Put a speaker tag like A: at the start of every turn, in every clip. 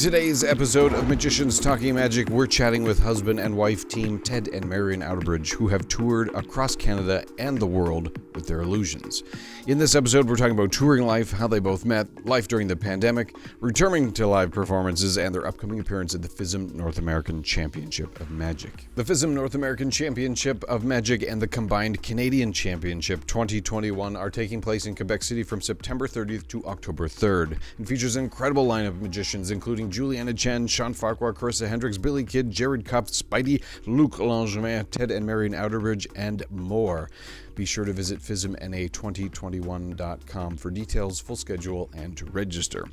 A: today's episode of Magicians Talking Magic, we're chatting with husband and wife team Ted and Marion Outerbridge, who have toured across Canada and the world with their illusions. In this episode, we're talking about touring life, how they both met, life during the pandemic, returning to live performances, and their upcoming appearance at the FISM North American Championship of Magic. The FISM North American Championship of Magic and the combined Canadian Championship 2021 are taking place in Quebec City from September 30th to October 3rd, and features an incredible lineup of magicians, including Juliana Chen, Sean Farquhar, Carissa Hendricks, Billy Kidd, Jared Cup, Spidey, Luc Langevin, Ted and Marion Outerbridge, and more. Be sure to visit FISMNA2021.com for details, full schedule, and to register.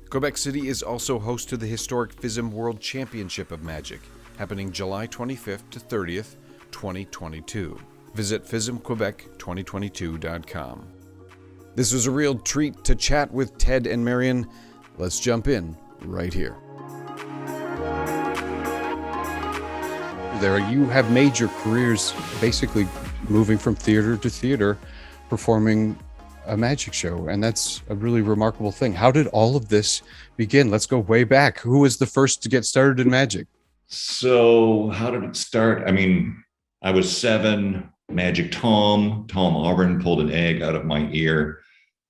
A: Quebec City is also host to the historic FISM World Championship of Magic, happening July 25th to 30th, 2022. Visit FISMQuebec2022.com. This was a real treat to chat with Ted and Marion. Let's jump in right here. There, you have made your careers basically moving from theater to theater, performing a magic show, and that's a really remarkable thing. How did all of this begin? Let's go way back. Who was the first to get started in magic?
B: So how did it start? I mean, I was 7. Magic Tom Auburn pulled an egg out of my ear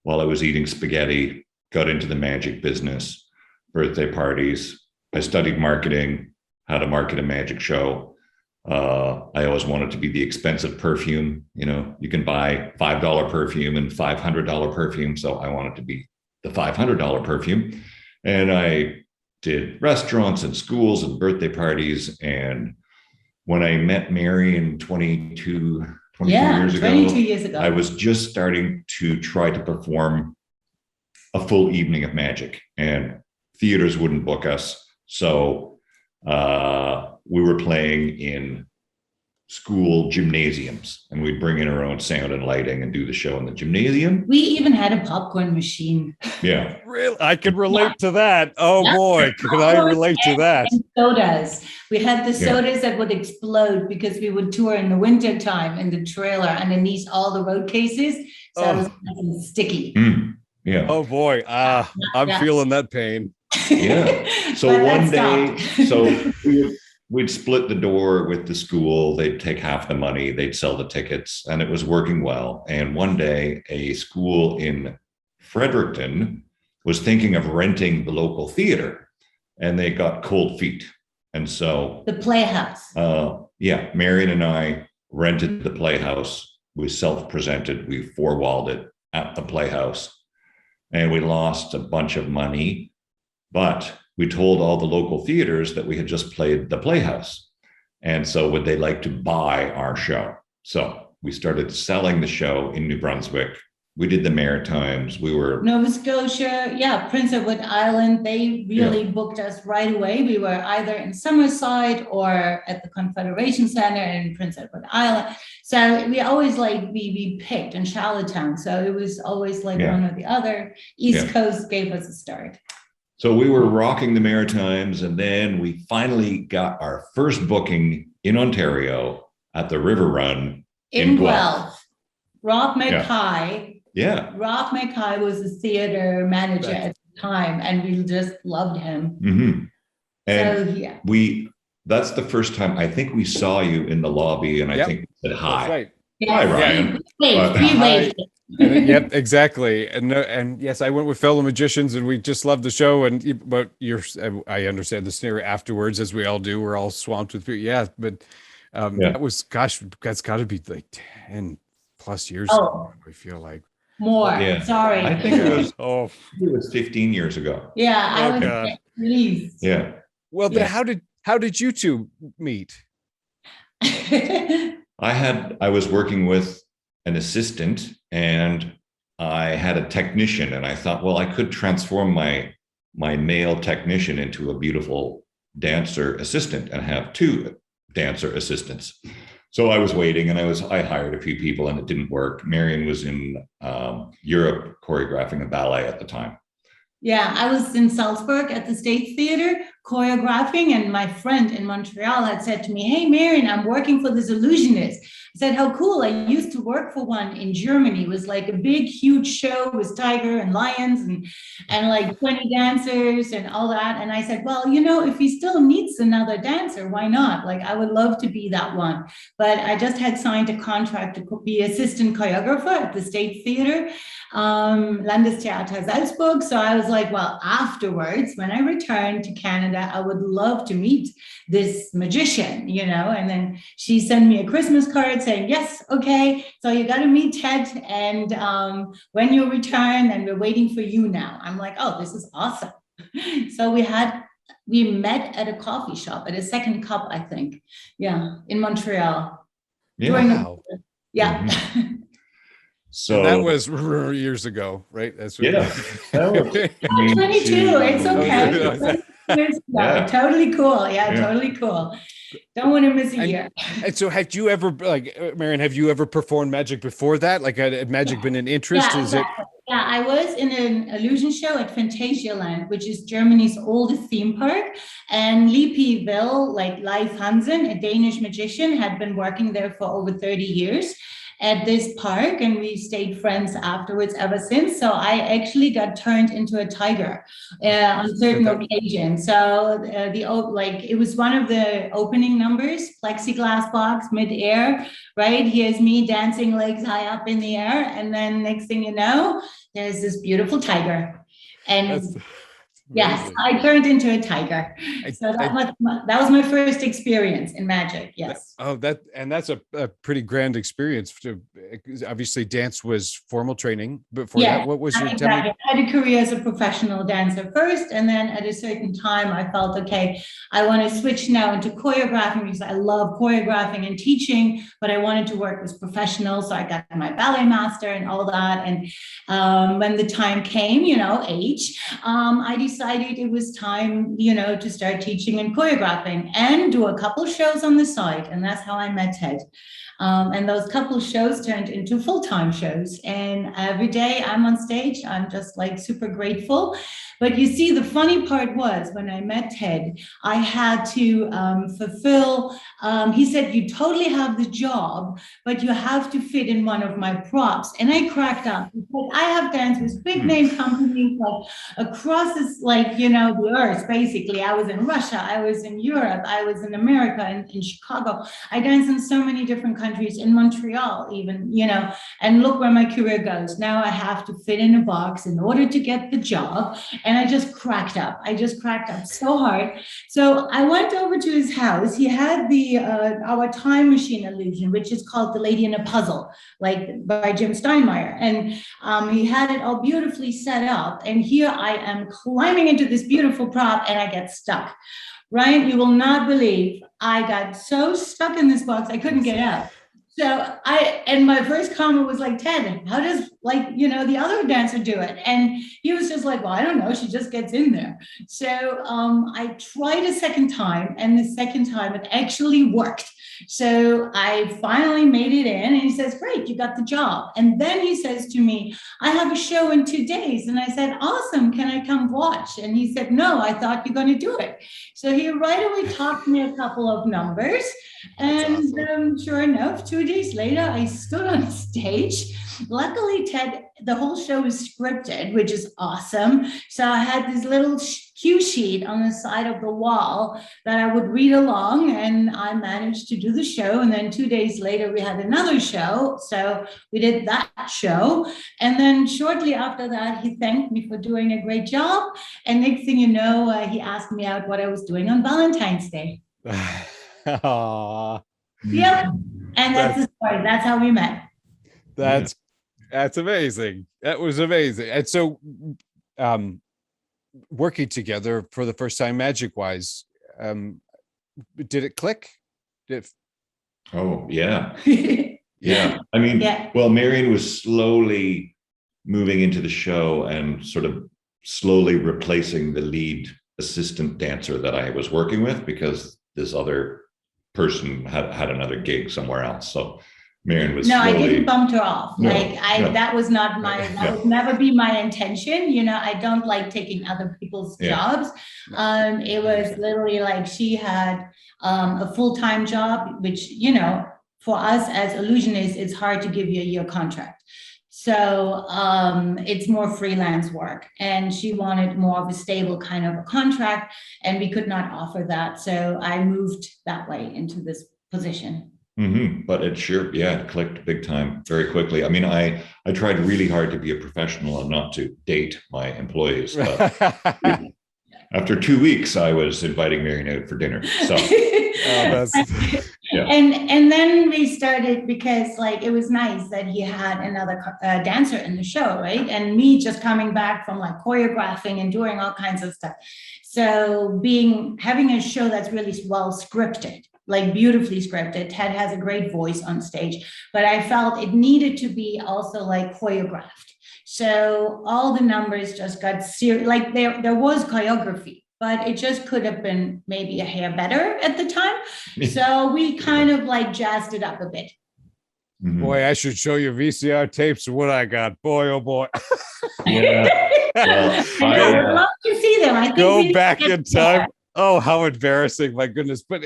B: while I was eating spaghetti, got into the magic business, birthday parties. I studied marketing, how to market a magic show. I always wanted to be the expensive perfume. You know, you can buy $5 perfume and $500 perfume. So I wanted to be the $500 perfume. And I did restaurants and schools and birthday parties. And when I met Marion 22 years ago, I was just starting to try to perform a full evening of magic, and theaters wouldn't book us. So we were playing in school gymnasiums, and we'd bring in our own sound and lighting and do the show in the gymnasium.
C: We even had a popcorn machine.
B: Yeah.
A: Really? I could relate to that. Oh boy, could I relate to that?
C: And sodas. We had the sodas that would explode because we would tour in the winter time in the trailer underneath all the road cases. So it was nice and sticky.
B: Yeah.
A: Oh boy, I'm feeling that pain.
B: Yeah. So one day, we'd split the door with the school. They'd take half the money. They'd sell the tickets, and it was working well. And one day, a school in Fredericton was thinking of renting the local theater, and they got cold feet. And so
C: the Playhouse.
B: Marion and I rented the Playhouse. We self-presented. We four-walled it at the Playhouse, and we lost a bunch of money. But we told all the local theaters that we had just played the Playhouse. And so would they like to buy our show? So we started selling the show in New Brunswick. We did the Maritimes. We were
C: Nova Scotia. Yeah. Prince Edward Island. They really booked us right away. We were either in Summerside or at the Confederation Center in Prince Edward Island. So we always we picked in Charlottetown. So it was always one or the other. East Coast gave us a start.
B: So we were rocking the Maritimes, and then we finally got our first booking in Ontario at the River Run in Guelph.
C: Rob Mackay.
B: Yeah.
C: Rob Mackay was the theater manager at the time, and we just loved him.
B: Mm-hmm. And
C: so,
B: that's the first time I think we saw you in the lobby, and I think we said hi.
A: That's right.
B: Hi, Ryan.
C: We waved.
A: Yep, exactly. And yes, I went with fellow magicians, and we just loved the show. But I understand the scenario afterwards, as we all do. We're all swamped with people. Yeah, but that was, that's got to be like 10 plus years ago. I feel like
C: more. Yeah. Sorry,
B: I think it was 15 years ago.
C: Yeah, I was pleased.
B: Yeah.
A: Well, but how did you two meet?
B: I was working with an assistant, and I had a technician, and I thought, well, I could transform my male technician into a beautiful dancer assistant and have 2 dancer assistants. So I was waiting, and I hired a few people, and it didn't work. Marion was in Europe choreographing a ballet at the time.
C: Yeah, I was in Salzburg at the State Theater choreographing. And my friend in Montreal had said to me, "Hey, Marion, I'm working for this illusionist." I said, "How cool. I used to work for one in Germany. It was like a big, huge show with tiger and lions and like 20 dancers and all that." And I said, "Well, you know, if he still needs another dancer, why not? Like, I would love to be that one." But I just had signed a contract to be assistant choreographer at the State Theater, Landestheater Salzburg. So I was like, well, afterwards, when I returned to Canada, I would love to meet this magician, you know. And then she sent me a Christmas card saying, "Yes, okay, so you got to meet Ted, and when you return, and we're waiting for you now." I'm like, "Oh, this is awesome." So we met at a coffee shop at a Second Cup, I think, in Montreal.
B: Yeah.
A: Wow.
B: So
A: that was years ago, right? That's what
B: that was,
C: 22. It's okay.
B: Yeah.
C: Totally cool. Yeah, totally cool. Don't want to miss a year.
A: And so, had you ever, Marion, have you ever performed magic before that? Like, had magic been an interest?
C: Yeah, exactly. Yeah, I was in an illusion show at Phantasialand, which is Germany's oldest theme park. And Liepiville, like Leif Hansen, a Danish magician, had been working there for over 30 years at this park, and we stayed friends afterwards ever since. So I actually got turned into a tiger on certain occasions. So it was one of the opening numbers, plexiglass box midair, right? Here's me dancing legs high up in the air, and then next thing you know, there's this beautiful tiger, and yes, I turned into a tiger. So that was my first experience in magic. Yes.
A: That's a pretty grand experience. Obviously, dance was formal training before that. What was your?
C: Exactly. I had a career as a professional dancer first, and then at a certain time, I felt, okay, I want to switch now into choreographing because I love choreographing and teaching, but I wanted to work with professionals, so I got my ballet master and all that. And when the time came, age, I decided it was time, to start teaching and choreographing and do a couple shows on the side. And that's how I met Ted. And those couple shows turned into full-time shows. And every day I'm on stage, I'm just like super grateful. But you see, the funny part was when I met Ted, I had to fulfill, he said, "You totally have the job, but you have to fit in one of my props." And I cracked up because I have danced with big name companies like across this, the earth, basically. I was in Russia, I was in Europe, I was in America, and in Chicago. I danced in so many different countries, in Montreal even, and look where my career goes. Now I have to fit in a box in order to get the job. And I just cracked up. So hard. So I went over to his house. He had our time machine illusion, which is called The Lady in a Puzzle, like by Jim Steinmeier. And he had it all beautifully set up. And here I am climbing into this beautiful prop, and I get stuck. Right? You will not believe I got so stuck in this box, I couldn't get out. So my first comment was like, "Ted, how does the other dancer do it?" And he was just like, "Well, I don't know. She just gets in there." So I tried a second time, and the second time it actually worked. So I finally made it in, and he says, "Great, you got the job." And then he says to me, "I have a show in 2 days." And I said, "Awesome, can I come watch?" And he said, "No, I thought you're going to do it." So he right away taught me a couple of numbers. And awesome. Sure enough, 2 days later, I stood on stage. Luckily, Ted, the whole show is scripted, which is awesome. So I had this little cue sheet on the side of the wall that I would read along, and I managed to do the show. And then 2 days later, we had another show. So we did that show. And then shortly after that, he thanked me for doing a great job. And next thing you know, he asked me out what I was doing on Valentine's Day.
A: Aww.
C: Yep. And that's the story. That's how we met.
A: That's amazing. That was amazing. And so working together for the first time magic wise, did it click?
B: Oh yeah. Yeah. I mean, well, Marion was slowly moving into the show and sort of slowly replacing the lead assistant dancer that I was working with, because this other person had another gig somewhere else. So Marion was
C: No, I
B: slowly.
C: didn't bump her off.
B: No,
C: like
B: no.
C: that was not that would never be my intention. I don't like taking other people's jobs. It was literally like she had a full-time job, which, for us as illusionists, it's hard to give you a year contract. So it's more freelance work, and she wanted more of a stable kind of a contract, and we could not offer that. So I moved that way into this position.
B: Mm-hmm. But it sure, it clicked big time very quickly. I mean, I tried really hard to be a professional and not to date my employees. But after 2 weeks, I was inviting Marion out for dinner. So,
C: and then we started, because like it was nice that he had another dancer in the show, right? And me just coming back from like choreographing and doing all kinds of stuff. So having a show that's really well scripted, like beautifully scripted. Ted has a great voice on stage, but I felt it needed to be also like choreographed. So all the numbers just got serious. Like there was choreography, but it just could have been maybe a hair better at the time. So we kind of like jazzed it up a bit.
A: Mm-hmm. Boy, I should show you VCR tapes of what I got. Boy, oh boy.
B: Yeah.
C: Well, I would love to see them. I think
A: go back in time. Oh, how embarrassing. My goodness. But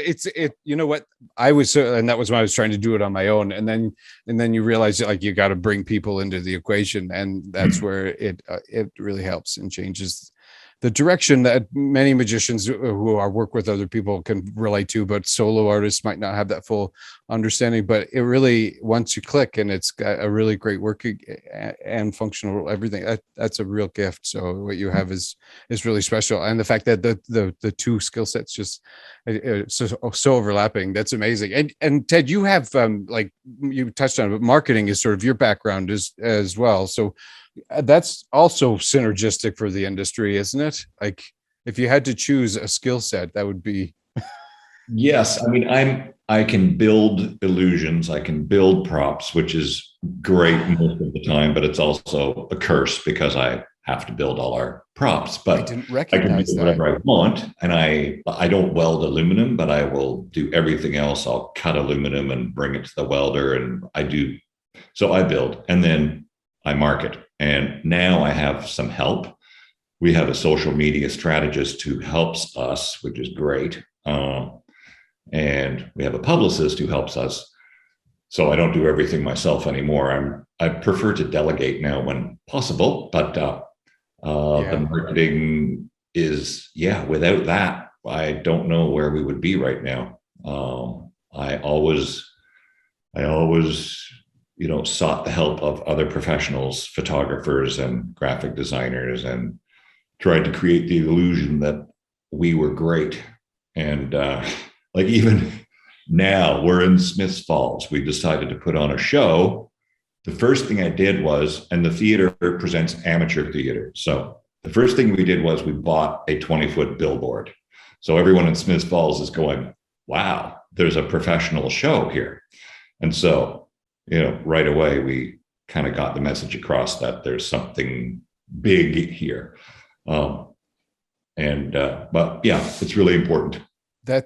A: you know what? I was, and that was when I was trying to do it on my own. And then you realize that like you got to bring people into the equation. And that's where it really helps and changes the direction that many magicians who are work with other people can relate to, but solo artists might not have that full understanding. But it really, once you click and it's got a really great working and functional everything, that's a real gift. So what you have is really special. And the fact that the two skill sets just so overlapping, that's amazing. And Ted, you have like you touched on it, but marketing is sort of your background as well. So that's also synergistic for the industry, isn't it? Like if you had to choose a skill set, that would be.
B: Yes. I mean, I can build illusions. I can build props, which is great most of the time, but it's also a curse because I have to build all our props. But
A: I didn't recognize
B: I can do whatever I want. And I don't weld aluminum, but I will do everything else. I'll cut aluminum and bring it to the welder. And so I build and then I market. And now I have some help. We have a social media strategist who helps us, which is great. And we have a publicist who helps us. So I don't do everything myself anymore. I prefer to delegate now when possible, but the marketing is, without that, I don't know where we would be right now. I always sought the help of other professionals, photographers and graphic designers, and tried to create the illusion that we were great. And like even now we're in Smiths Falls. We decided to put on a show. The first thing I did was, and the theater presents amateur theater. So the first thing we did was we bought a 20-foot billboard. So everyone in Smiths Falls is going, wow, there's a professional show here. And so right away, we kind of got the message across that there's something big here. But it's really important.
A: I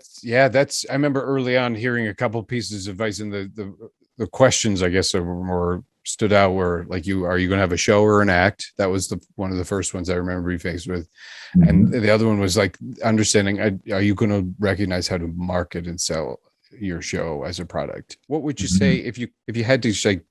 A: remember early on hearing a couple pieces of advice, and the questions, I guess, more stood out were like, are you going to have a show or an act? That was one of the first ones I remember being faced with. Mm-hmm. And the other one was like understanding, are you going to recognize how to market and sell your show as a product? What would you say if you had to shake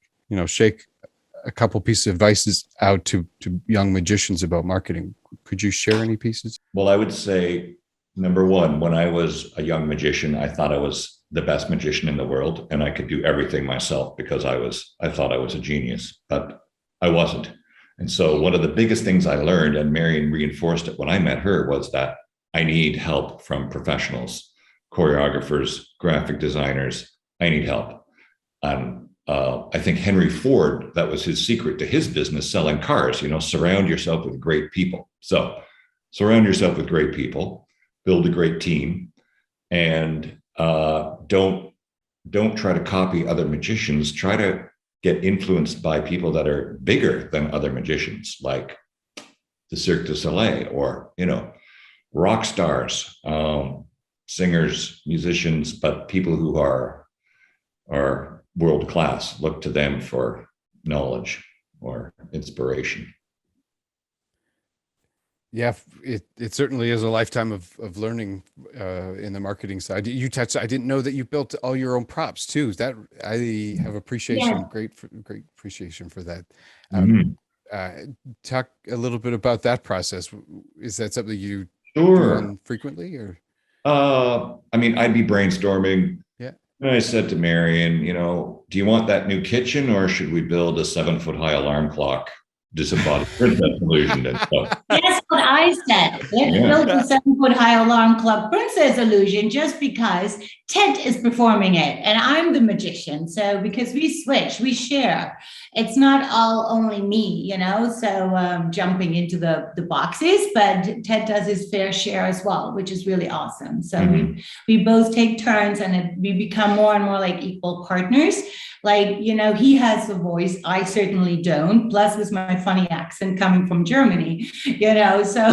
A: a couple pieces of advice out to young magicians about marketing? Could you share any pieces?
B: Well, I would say, number one, when I was a young magician, I thought I was the best magician in the world and I could do everything myself because I thought I was a genius, but I wasn't. And so one of the biggest things I learned, and Marion reinforced it when I met her, was that I need help from professionals, choreographers, graphic designers. I need help. And I think Henry Ford, that was his secret to his business, selling cars, surround yourself with great people. So surround yourself with great people, build a great team, and don't try to copy other magicians. Try to get influenced by people that are bigger than other magicians, like the Cirque du Soleil, or, rock stars, singers, musicians, but people who are world class. Look to them for knowledge or inspiration.
A: Yeah, it certainly is a lifetime of learning in the marketing side. You touched, I didn't know that you built all your own props too. That I have appreciation,
C: Yeah.
A: great appreciation for that.
B: Mhm.
A: Uh, Talk a little bit about that process. Is that something you do
B: Sure.
A: on frequently or?
B: I mean, I'd be brainstorming.
A: Yeah.
B: And I said to Marion, do you want that new kitchen or should we build a 7-foot high alarm clock, disembodied princess illusion and stuff?
C: That's what I said. Let's
B: Yeah.
C: build the 7-foot high alarm club princess illusion just because Ted is performing it and I'm the magician. So because we switch, we share. It's not all only me, so jumping into the boxes, but Ted does his fair share as well, which is really awesome. So we both take turns and we become more and more like equal partners. Like, he has the voice, I certainly don't, plus with my funny accent coming from Germany, so,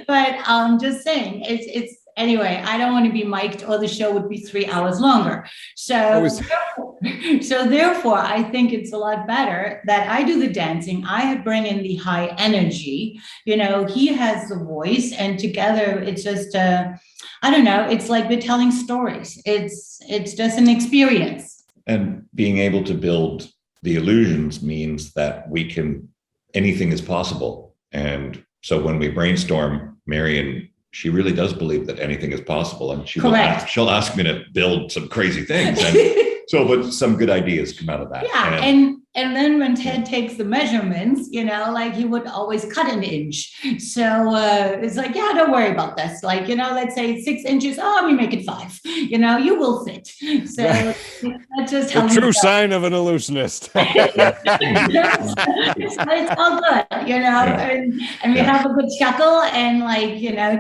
C: but just saying, it's anyway, I don't want to be mic'd or the show would be 3 hours longer. So, therefore, I think it's a lot better that I do the dancing. I bring in the high energy, he has the voice and together it's just, I don't know, it's like we're telling stories. It's just an experience.
B: And being able to build the illusions means that anything is possible. And so when we brainstorm, Marion, she really does believe that anything is possible. And she'll ask me to build some crazy things. And but some good ideas come out of that.
C: Yeah. And then when Ted takes the measurements, like he would always cut an inch. So it's like, yeah, don't worry about this. Like, let's say 6 inches. Oh, we make it 5. You will fit. So that's just
A: the true sign of an illusionist.
C: It's all good, and we have a good chuckle. And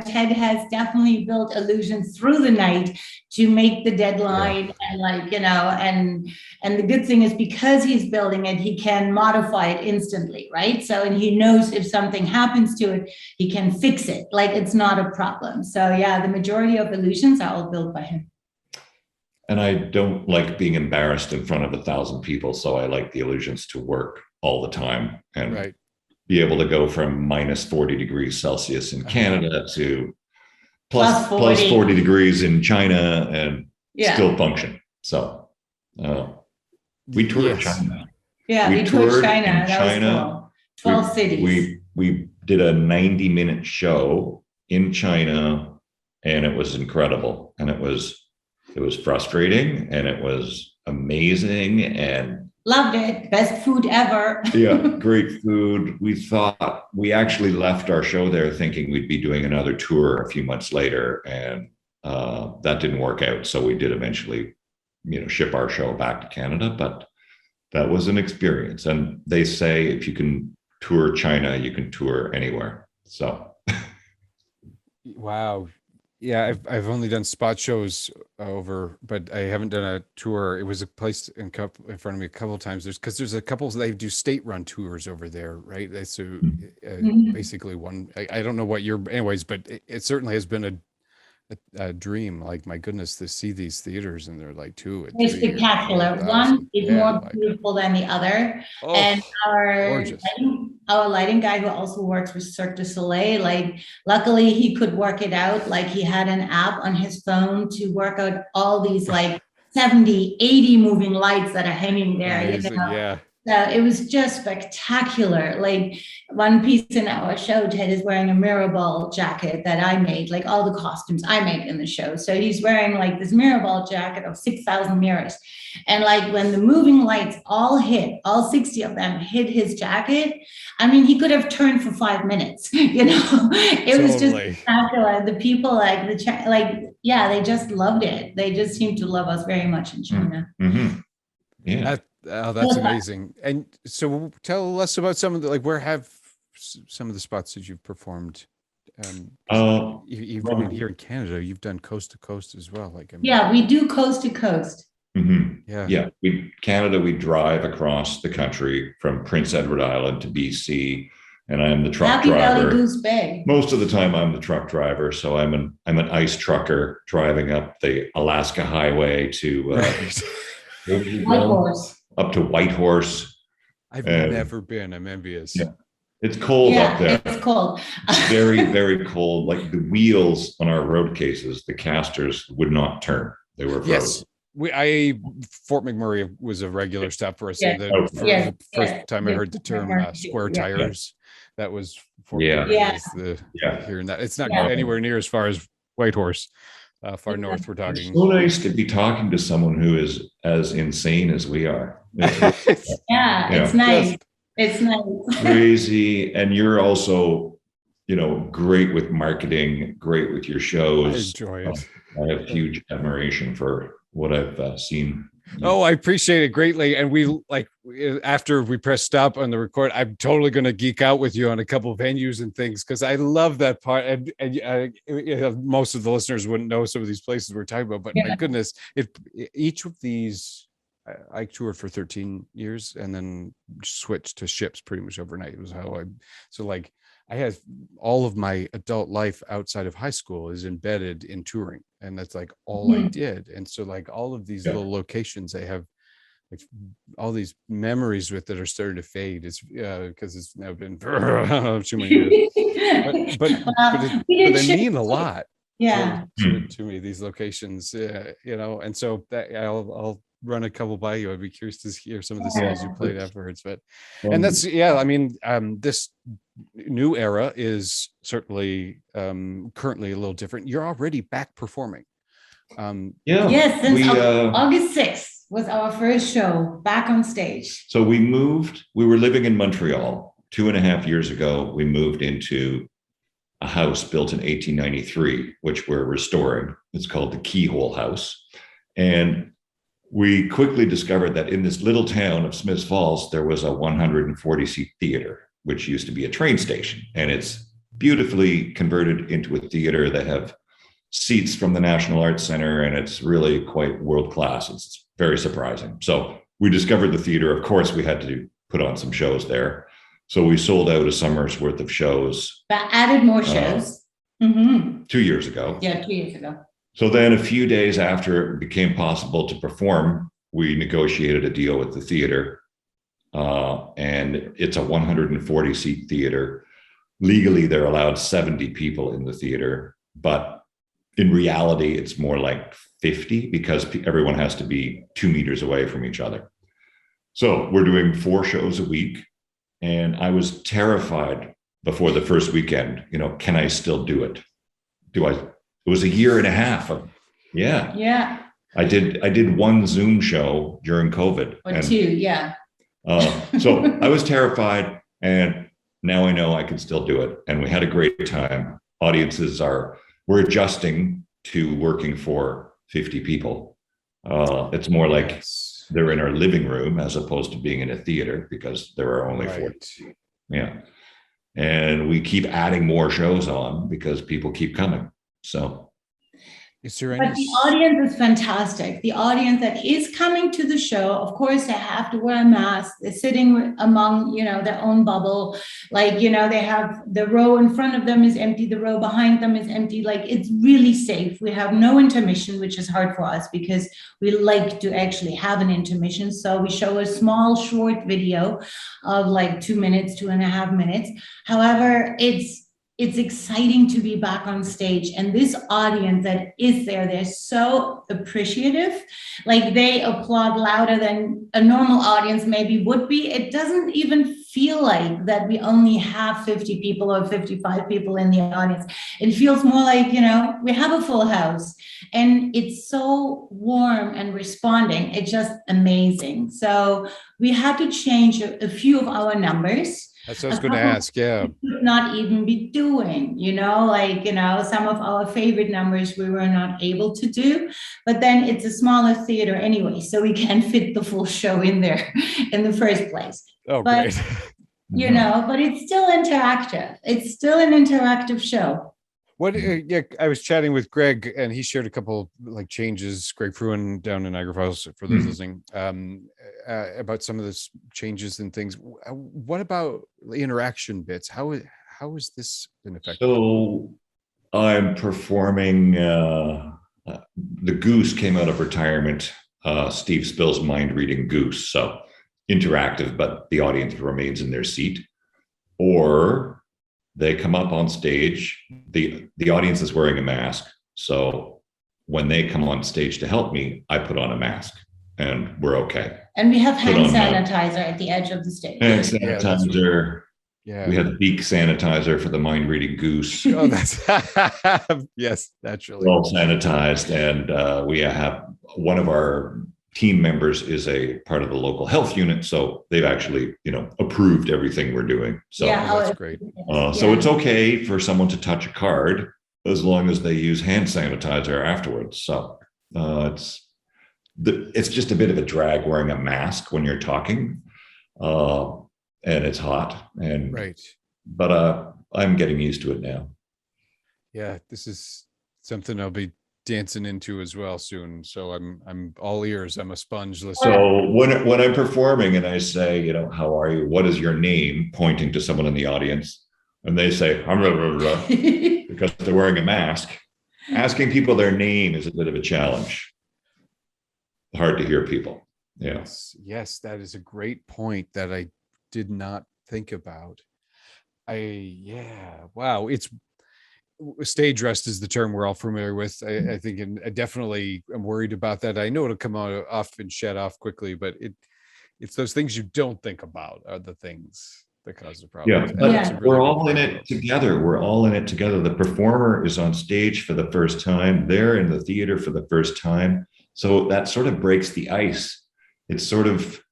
C: Ted has definitely built illusions through the night to make the deadline. And and the good thing is because he's building it, he can modify it instantly, right? So, and he knows if something happens to it, he can fix it. Like it's not a problem. So yeah, the majority of illusions are all built by him.
B: And I don't like being embarrassed in front of 1,000 people. So I like the illusions to work all the time and be able to go from minus 40 degrees Celsius in Canada to plus 40 degrees in China and still function. So we toured China.
C: Yeah, we toured China. That was cool. 12 cities.
B: We did a 90-minute show in China and it was incredible. And it was frustrating and it was amazing and
C: loved it. Best food ever.
B: Yeah, great food. We actually left our show there thinking we'd be doing another tour a few months later and that didn't work out. So we did eventually, ship our show back to Canada, but that was an experience. And they say if you can tour China, you can tour anywhere. So.
A: Wow. Yeah, I've only done spot shows but I haven't done a tour. It was a place in front of me a couple of times. There's a couple they do state-run tours over there, right? So basically one. I don't know what anyways, but it certainly has been a dream. Like my goodness, to see these theaters and they're like 2
C: It's spectacular. One is more beautiful than the other, and our lighting guy who also works with Cirque du Soleil, luckily he could work it out. He had an app on his phone to work out all these 70, 80 moving lights that are hanging there.
A: Amazing, yeah.
C: So it was just spectacular. One piece in our show, Ted is wearing a Mirrorball jacket that I made, all the costumes I made in the show. So he's wearing this Mirrorball jacket of 6,000 mirrors. And when the moving lights all 60 of them hit his jacket, I mean, he could have turned for 5 minutes, It was just spectacular. The people they just loved it. They just seemed to love us very much in China.
B: Mm-hmm. Yeah.
A: That's amazing. And so tell us about some of the, where have some of the spots that you've performed? You've been here in Canada, you've done coast to coast as well.
C: We do coast to coast.
B: Mm-hmm. Yeah. Canada, we drive across the country from Prince Edward Island to BC, and I'm the truck driver.
C: Happy Valley Goose Bay.
B: Most of the time, I'm the truck driver, so I'm an ice trucker driving up the Alaska Highway to
C: White Horse.
B: Up to White Horse.
A: I've never been. I'm envious.
B: Yeah. It's cold up there.
C: It's cold.
B: It's very, very cold. Like the wheels on our road cases, the casters would not turn. They were frozen.
A: Yes. Fort McMurray was a regular stop for us.
C: Yeah.
A: The first time I heard the term square tires, that was Fort McMurray. Hearing that. It's not anywhere near as far as Whitehorse. Far north we're talking.
B: It's so nice to be talking to someone who is as insane as we are.
C: It's nice. It's nice.
B: Crazy. And you're also, great with marketing, great with your shows.
A: I enjoy it.
B: I have huge admiration for what I've seen.
A: Oh, I appreciate it greatly. And we after we press stop on the record, I'm totally going to geek out with you on a couple of venues and things, because I love that part. And most of the listeners wouldn't know some of these places we're talking about, but my goodness, each of these, I toured for 13 years and then switched to ships pretty much overnight. It was I had all of my adult life outside of high school is embedded in touring, and that's like all I did. And so all of these little locations, I have all these memories with that are starting to fade. It's because it's now been too many years, but they mean a lot. To me, these locations, and so that I'll run a couple by you. I'd be curious to hear some of the songs you played afterwards. But and that's this new era is certainly currently a little different. You're already back performing.
C: Yes, since August 6th was our first show back on stage.
B: So we were living in Montreal 2.5 years ago. We moved into a house built in 1893, which we're restoring. It's called the Keyhole House. And we quickly discovered that in this little town of Smiths Falls, there was a 140-seat theater, which used to be a train station. And it's beautifully converted into a theater. They have seats from the National Arts Center, and it's really quite world-class. It's very surprising. So we discovered the theater. Of course, we had to put on some shows there. So we sold out a summer's worth of shows.
C: But added more shows.
B: 2 years ago.
C: Yeah, 2 years ago.
B: So then a few days after it became possible to perform, we negotiated a deal with the theater. And it's a 140-seat theater. Legally, they're allowed 70 people in the theater, but in reality, it's more like 50 because everyone has to be 2 meters away from each other. So we're doing 4 shows a week. And I was terrified before the first weekend, can I still do it? It was a year and a half of, I did 1 Zoom show during COVID.
C: Or 2,
B: so I was terrified, and now I know I can still do it. And we had a great time. Audiences we're adjusting to working for 50 people. It's more like they're in our living room as opposed to being in a theater because there are only 40. Yeah. And we keep adding more shows on because people keep coming. So.
C: But the audience is fantastic. The audience that is coming to the show, of course, they have to wear a mask. They're sitting among, their own bubble. They have the row in front of them is empty. The row behind them is empty. It's really safe. We have no intermission, which is hard for us because we like to actually have an intermission. So we show a small, short video of 2 minutes, 2.5 minutes. However, it's exciting to be back on stage. And this audience that is there, they're so appreciative. They applaud louder than a normal audience maybe would be. It doesn't even feel like that we only have 50 people or 55 people in the audience. It feels more like, we have a full house. And it's so warm and responding. It's just amazing. So we had to change a few of our numbers.
A: That's what I was going to ask. Yeah.
C: We could not even be doing, some of our favorite numbers we were not able to do, but then it's a smaller theater anyway, so we can't fit the full show in there in the first place.
A: Oh, great.
C: But it's still interactive. It's still an interactive show.
A: I was chatting with Greg, and he shared a couple changes. Greg Fruin down in Niagara Falls, for those listening, about some of the changes and things. What about the interaction bits? How has this been affected?
B: So I'm performing. The Goose came out of retirement Steve Spill's Mind Reading Goose. So interactive, but the audience remains in their seat. Or they come up on stage. The audience is wearing a mask. So when they come on stage to help me, I put on a mask and we're okay.
C: And we have hand sanitizer at the edge of the stage.
B: Hand sanitizer.
A: Yeah.
B: We have beak sanitizer for the Mind Reading Goose.
A: Oh, that's yes, naturally.
B: All sanitized. And we have one of our team members is a part of the local health unit. So they've actually, approved everything we're doing. So
A: that's great.
B: So it's okay for someone to touch a card as long as they use hand sanitizer afterwards. So it's just a bit of a drag wearing a mask when you're talking, and it's hot. And
A: right.
B: But I'm getting used to it now.
A: Yeah, this is something I'll be dancing into as well soon. So I'm all ears. I'm a sponge listener.
B: So when I'm performing and I say, how are you? What is your name? Pointing to someone in the audience, and they say, because they're wearing a mask. Asking people their name is a bit of a challenge. Hard to hear people. Yeah.
A: Yes, that is a great point that I did not think about. Wow. It's stage rest is the term we're all familiar with. I think, and I definitely am worried about that. I know it'll come off and shut off quickly, but it's those things you don't think about are the things that cause the problem.
B: Yeah, we're all in it together. We're all in it together. The performer is on stage for the first time. They're in the theater for the first time. So that sort of breaks the ice. It's sort of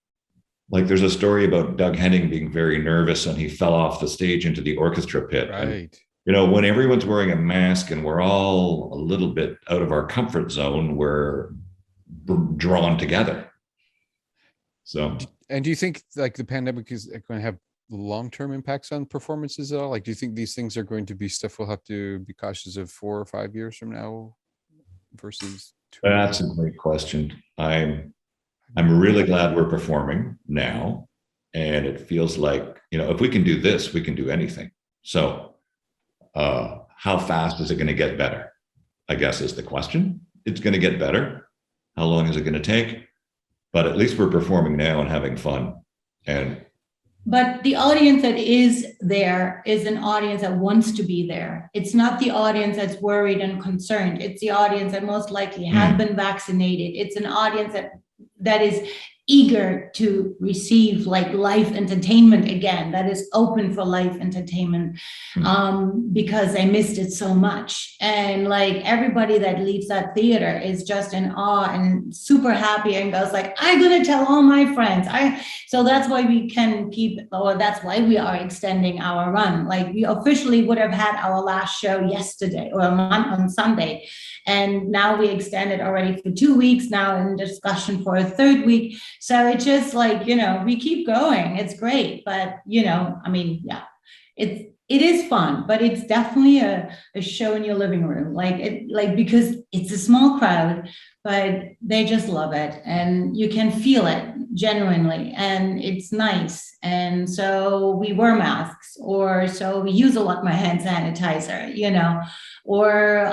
B: like there's a story about Doug Henning being very nervous and he fell off the stage into the orchestra pit.
A: Right.
B: And, when everyone's wearing a mask and we're all a little bit out of our comfort zone, we're drawn together. So.
A: And do you think like the pandemic is going to have long-term impacts on performances at all? Like, do you think these things are going to be stuff we'll have to be cautious of 4 or 5 years from now versus 2?
B: That's a great question. I'm really glad we're performing now, and it feels like, if we can do this, we can do anything. So how fast is it going to get better? I guess is the question. It's going to get better. How long is it going to take? But at least we're performing now and having fun.
C: But the audience that is there is an audience that wants to be there. It's not the audience that's worried and concerned. It's the audience that most likely has been vaccinated. It's an audience that is eager to receive like live entertainment again, that is open for live entertainment, because they missed it so much. And like everybody that leaves that theater is just in awe and super happy and goes like, I'm gonna tell all my friends. So that's why we can that's why we are extending our run. Like we officially would have had our last show yesterday or on Sunday. And now we extended already for 2 weeks, now in discussion for a 3rd week. So it's just like, we keep going. It's great. But, it is fun, but it's definitely a show in your living room. Because it's a small crowd, but they just love it. And you can feel it genuinely. And it's nice. And so we wear masks, or so we use a lot more hand sanitizer, or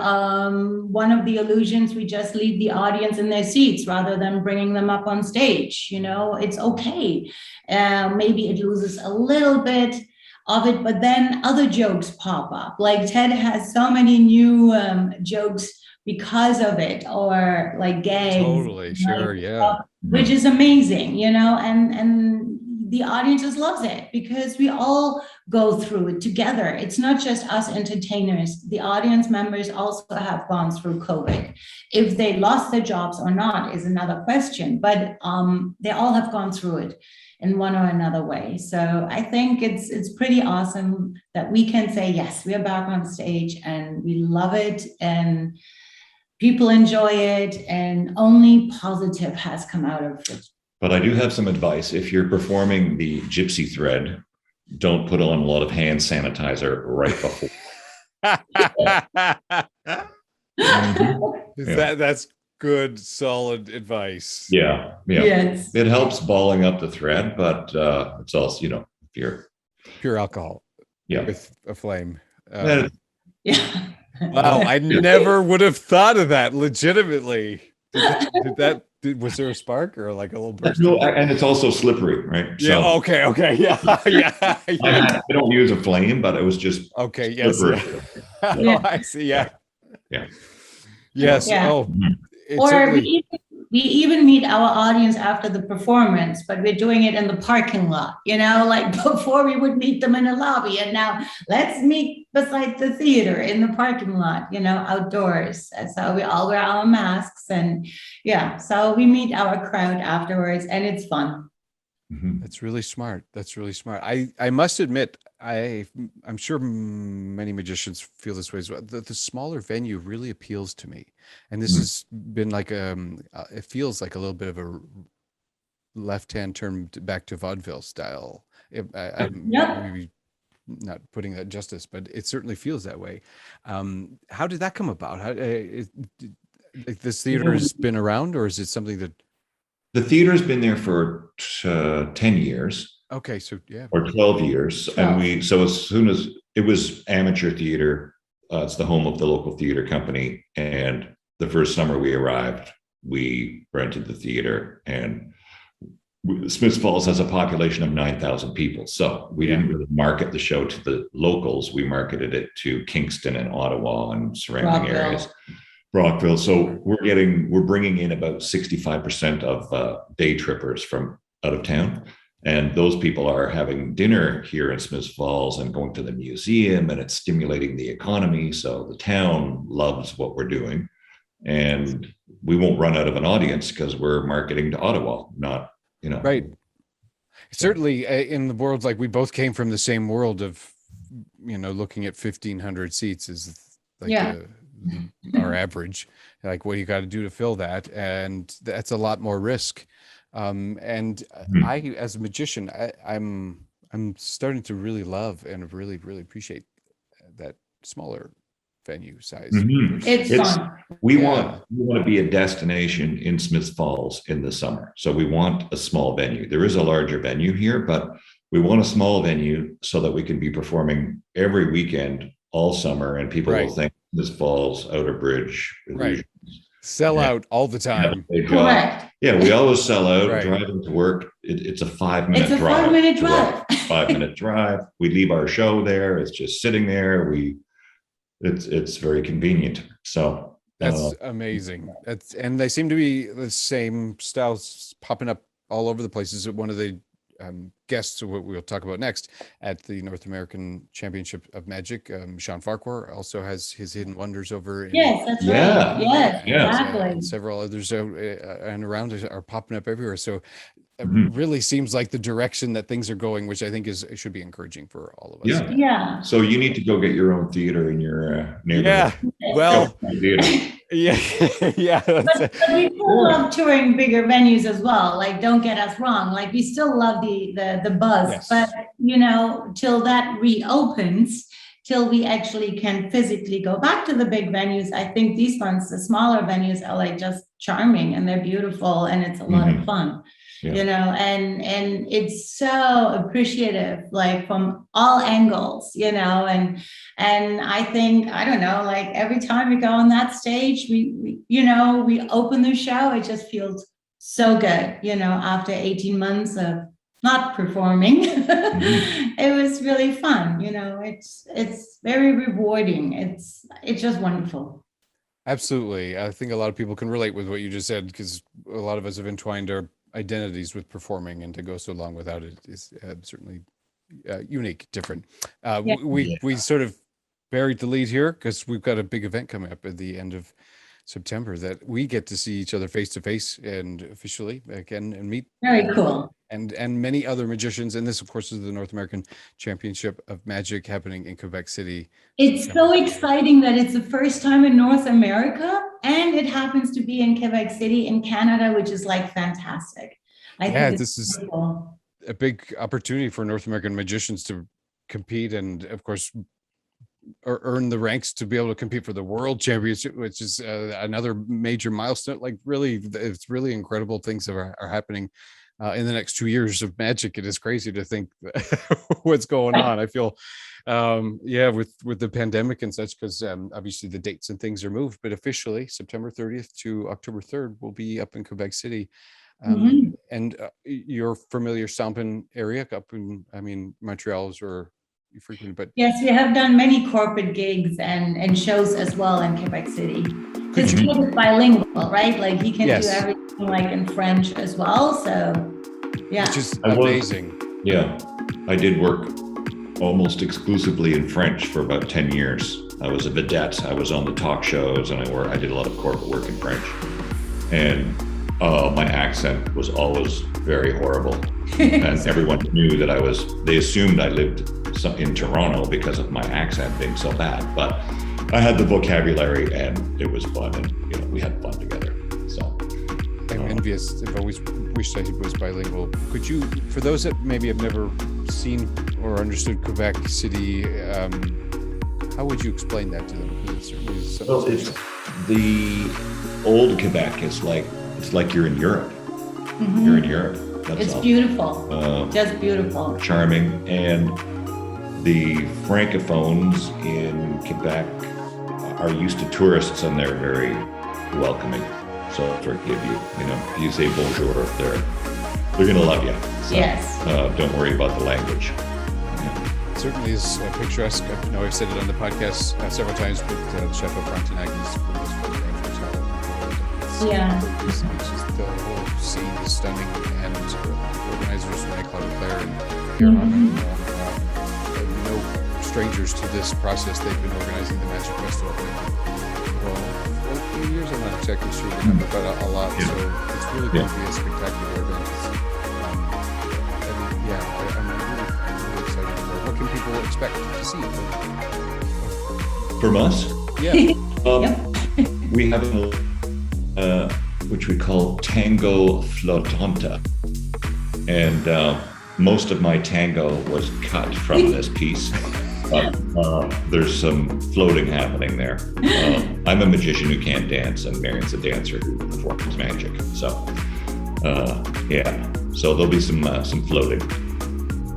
C: one of the illusions, we just leave the audience in their seats rather than bringing them up on stage. It's okay. Maybe it loses a little bit of it, but then other jokes pop up. Like Ted has so many new jokes because of it, or like gags.
A: Totally, sure, yeah.
C: Which is amazing, and the audience just loves it because we all go through it together. It's not just us entertainers. The audience members also have gone through COVID. If they lost their jobs or not is another question, but they all have gone through it in one or another way. So I think it's pretty awesome that we can say, yes, we are back on stage and we love it and people enjoy it, and only positive has come out of it.
B: But I do have some advice. If you're performing the gypsy thread, don't put on a lot of hand sanitizer right before.
A: That's good, solid advice.
B: Yeah.
C: Yes.
B: It helps balling up the thread, but it's also,
A: pure alcohol.
B: Yeah.
A: With a flame.
C: Yeah.
A: Wow, I never would have thought of that. Legitimately, did that Was there a spark or like a little burst?
B: No, and it's also slippery, right?
A: Yeah.
B: So
A: Okay. Yeah. Yeah.
B: I don't use a flame, but it was just
A: Okay. Yes.
B: slippery.
A: Yeah.
C: Yeah.
A: Oh, I see. Yeah.
B: Yeah.
A: Yes.
C: Yeah.
A: Oh,
B: Mhm.
A: it
C: Or
A: certainly.
C: we even meet our audience after the performance, but we're doing it in the parking lot, like before we would meet them in a lobby. And now let's meet beside the theater in the parking lot, outdoors. And so we all wear our masks and yeah, so we meet our crowd afterwards and it's fun.
B: Mhm.
A: That's really smart. That's really smart. I must admit, I'm sure many magicians feel this way as well. The smaller venue really appeals to me, and this
B: Mhm.
A: has been like it feels like a little bit of a left-hand turn back to vaudeville style. I'm
C: Yep.
A: maybe not putting that justice, but it certainly feels that way. How did that come about? Like this theater has been around, or is it something that?
B: The theater's been there for 10 years
A: Okay, so yeah,
B: or 12 years. And so as soon as it was amateur theater, it's the home of the local theater company. And the first summer we arrived, we rented the theater, and Smiths Falls has a population of 9,000 people. So we didn't really market the show to the locals. We marketed it to Kingston and Ottawa and surrounding areas. Brockville. So we're bringing in about 65% of day trippers from out of town. And those people are having dinner here in Smiths Falls and going to the museum, and it's stimulating the economy. So the town loves what we're doing. And we won't run out of an audience because we're marketing to Ottawa, not,
A: right. Certainly in the world, like we both came from the same world of, looking at 1,500 seats is like
C: Yeah.
A: our average, like what you got to do to fill that. And that's a lot more risk. And I, as a magician, I'm starting to really love and really, really appreciate that smaller venue size.
B: Mhm.
C: It's fun.
B: We
A: Yeah.
B: want to be a destination in Smiths Falls in the summer. So we want a small venue. There is a larger venue here, but we want a small venue so that we can be performing every weekend all summer, and people
A: Right.
B: will think Smiths Falls, Outerbridge,
A: Right. Sell
B: Yeah.
A: out all the time.
C: Correct.
B: Yeah, we always sell out.
A: Right.
B: Driving to work, it's a 5-minute
C: It's a
B: drive.
C: 5-minute drive.
B: 5-minute drive. We leave our show there. It's just sitting there. It's very convenient. So
A: That's amazing. And they seem to be the same styles popping up all over the places. One of the guests, what we'll talk about next, at the North American Championship of Magic, Sean Farquhar also has his Hidden Wonders over in
C: Yes, that's
B: Yeah.
C: right. Yes,
B: Yeah.
C: exactly.
A: and several others and around are popping up everywhere. So it
B: Mhm.
A: really seems like the direction that things are going, which I think should be encouraging for all of us.
B: Yeah.
C: Yeah.
B: So you need to go get your own theater in your neighborhood.
A: Yeah. Well,
B: Theater.
A: yeah. Yeah.
C: But we still love touring bigger venues as well. Like, don't get us wrong. Like, we still love the buzz,
A: Yes.
C: but till that reopens, till we actually can physically go back to the big venues, I think these ones, the smaller venues, are like just charming and they're beautiful and it's a lot of fun.
B: Yeah.
C: And it's so appreciative, like from all angles, and I think, I don't know, like every time we go on that stage, we open the show, it just feels so good, after 18 months of not performing. It was really fun, it's very rewarding. It's just wonderful.
A: Absolutely. I think a lot of people can relate with what you just said, because a lot of us have entwined our identities with performing, and to go so long without it is certainly unique, different.
C: Yeah.
A: We sort of buried the lead here because we've got a big event coming up at the end of September that we get to see each other face to face and officially again and meet.
C: Very cool.
A: And many other magicians. And this, of course, is the North American Championship of Magic happening in Quebec City.
C: It's so exciting that it's the first time in North America, and it happens to be in Quebec City in Canada, which is like fantastic. I think
A: this is
C: cool.
A: a big opportunity for North American magicians to compete and, of course, earn the ranks to be able to compete for the World Championship, which is another major milestone. Like, really, it's really incredible things that are happening in the next 2 years of magic. It is crazy to think what's going on. I feel, with the pandemic and such, because obviously the dates and things are moved, but officially September 30th to October 3rd will be up in Quebec City. And your familiar Sampin area up in, Montreal is where you frequently, but
C: yes, we have done many corporate gigs and shows as well in Quebec City. Because he is bilingual, right? Like he can do everything like in French as well. So yeah,
A: which is amazing.
B: I did work almost exclusively in French for about 10 years. I was a vedette. I was on the talk shows, and I did a lot of corporate work in French. And my accent was always very horrible. And everyone knew that they assumed I lived in Toronto because of my accent being so bad. But I had the vocabulary, and it was fun, and we had fun together. So
A: I'm envious. I've always wished I was bilingual. Could you, for those that maybe have never seen or understood Quebec City, how would you explain that to them? Because it certainly is
B: well, it's the old Quebec. It's like you're in Europe. Mm-hmm. You're in Europe.
C: It's beautiful. Just beautiful.
B: Charming. And the francophones in Quebec are used to tourists, and they're very welcoming. So forgive you. If you say bonjour, they're going to love you. So,
C: yes.
B: Don't worry about the language.
A: It certainly is picturesque. I know I've said it on the podcast several times, but Chef Frontenac's it's just the whole scene is stunning, and organizers like Claire and Karen are no strangers to this process. They've been organizing the Magic Festival for a few years. I'm not exactly sure the number, but a lot. Yeah. So it's really going to be a spectacular event. I'm really excited for it. What can people expect to see?
B: From us?
A: Yeah.
B: We have which we call Tango Flotanta. And most of my tango was cut from this piece. There's some floating happening there. I'm a magician who can't dance, and Marion's a dancer who performs magic. So, so there'll be some floating.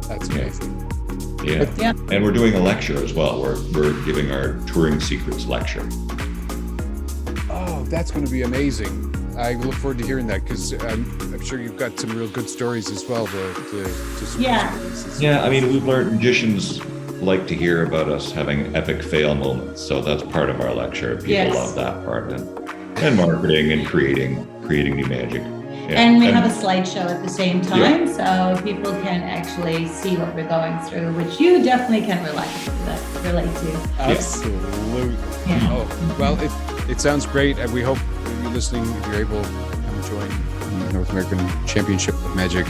A: That's amazing.
B: Yeah. And we're doing a lecture as well. We're giving our touring secrets lecture.
A: Oh, that's going to be amazing. I look forward to hearing that, because I'm sure you've got some real good stories as well.
B: We've learned magicians like to hear about us having epic fail moments, so that's part of our lecture. People love that part, and marketing and creating new magic. Yeah.
C: And we have a slideshow at the same time, so people can actually see what we're going through, which you definitely can relate to.
A: Absolutely.
C: Yeah.
A: Oh, well, it sounds great, and we hope you're listening, if you're able, come join the North American Championship of Magic,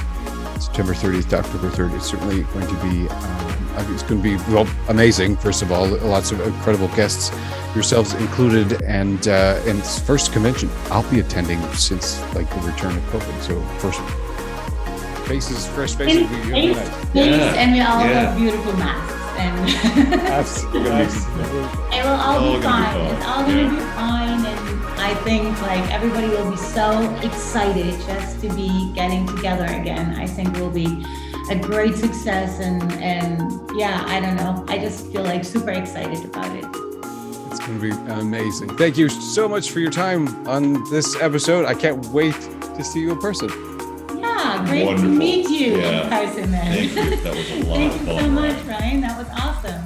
A: September 30th to October 3rd. It's certainly going to be, amazing. First of all, lots of incredible guests, yourselves included, and it's first convention I'll be attending since the return of COVID. So fresh faces.
C: And we all have beautiful masks. And
A: Absolutely.
C: It will all be fine. It's all going to be fine, and I think everybody will be so excited just to be getting together again. I think it will be a great success, and I don't know. I just feel super excited about it.
A: It's going to be amazing. Thank you so much for your time on this episode. I can't wait to see you in person.
C: Yeah, great Wonderful. To meet you in person then.
B: Thank you. That was a lot
C: Thank
B: of
C: you
B: fun.
C: so much, Ryan. That was awesome.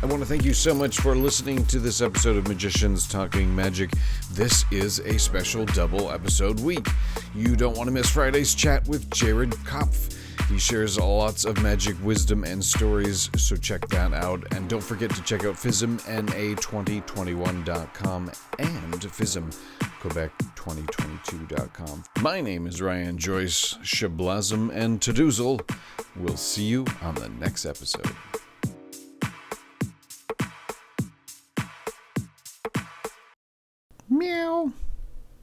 A: I want to thank you so much for listening to this episode of Magicians Talking Magic. This is a special double episode week. You don't want to miss Friday's chat with Jared Kopf. He shares lots of magic wisdom and stories, so check that out. And don't forget to check out FISMNA2021.com and FISMQuebec2022.com. My name is Ryan Joyce Shablazum, and Tadoozle. We'll see you on the next episode.